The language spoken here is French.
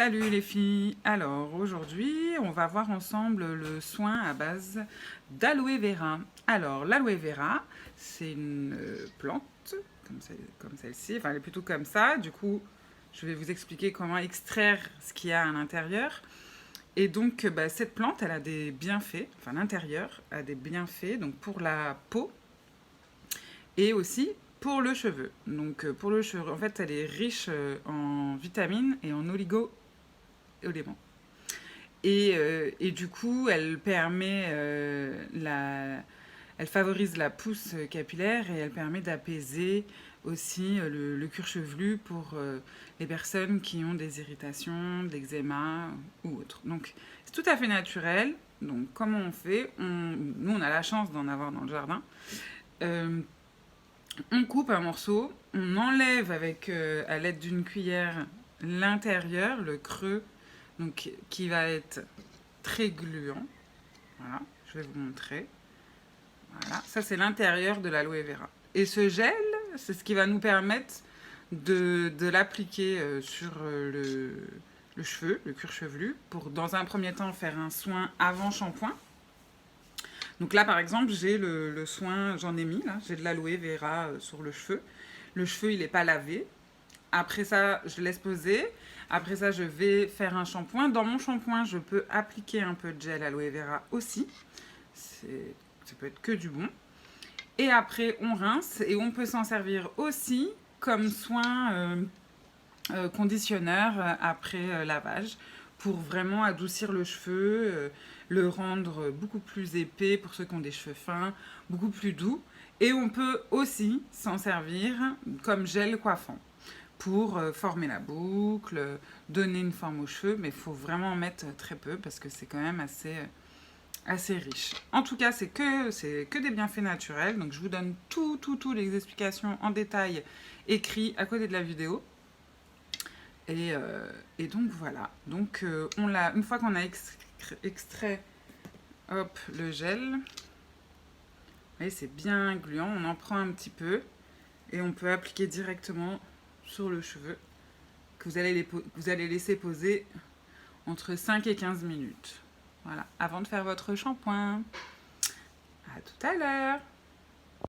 Salut les filles. Alors aujourd'hui, on va voir ensemble le soin à base d'aloe vera. Alors l'aloe vera, c'est une plante comme celle-ci. Enfin, elle est plutôt comme ça. Du coup, je vais vous expliquer comment extraire ce qu'il y a à l'intérieur. Et donc, cette plante, elle a des bienfaits. Enfin, l'intérieur a des bienfaits. Donc pour la peau et aussi pour le cheveu. Donc pour le cheveu, en fait, elle est riche en vitamines et en oligo-éléments. Et du coup, elle permet elle favorise la pousse capillaire et elle permet d'apaiser aussi le cuir chevelu pour les personnes qui ont des irritations, de l'eczéma ou autre. Donc, c'est tout à fait naturel. Donc, comment on fait Nous, on a la chance d'en avoir dans le jardin. Euh, on coupe un morceau, on enlève avec à l'aide d'une cuillère l'intérieur, le creux, donc qui va être très gluant. Voilà, je vais vous montrer. Voilà, ça c'est l'intérieur de l'aloe vera. Et ce gel, c'est ce qui va nous permettre de l'appliquer sur le cheveu, le cuir chevelu, pour dans un premier temps faire un soin avant shampoing. Donc là, par exemple, j'ai le soin, j'en ai mis, là, j'ai de l'aloe vera sur le cheveu. Le cheveu, il n'est pas lavé. Après ça, je laisse poser. Après ça, je vais faire un shampoing. Dans mon shampoing, je peux appliquer un peu de gel aloe vera aussi. Ça peut être que du bon. Et après, on rince et on peut s'en servir aussi comme soin conditionneur après lavage pour vraiment adoucir le cheveu, le rendre beaucoup plus épais pour ceux qui ont des cheveux fins, beaucoup plus doux. Et on peut aussi s'en servir comme gel coiffant pour former la boucle, donner une forme aux cheveux, mais il faut vraiment en mettre très peu parce que c'est quand même assez riche. En tout cas, c'est que des bienfaits naturels, donc je vous donne toutes les explications en détail écrits à côté de la vidéo. Et donc voilà. Donc une fois qu'on a extrait hop, le gel, vous voyez, c'est bien gluant, on en prend un petit peu et on peut appliquer directement sur le cheveu que vous allez laisser poser entre 5 et 15 minutes. Voilà, avant de faire votre shampoing. À tout à l'heure.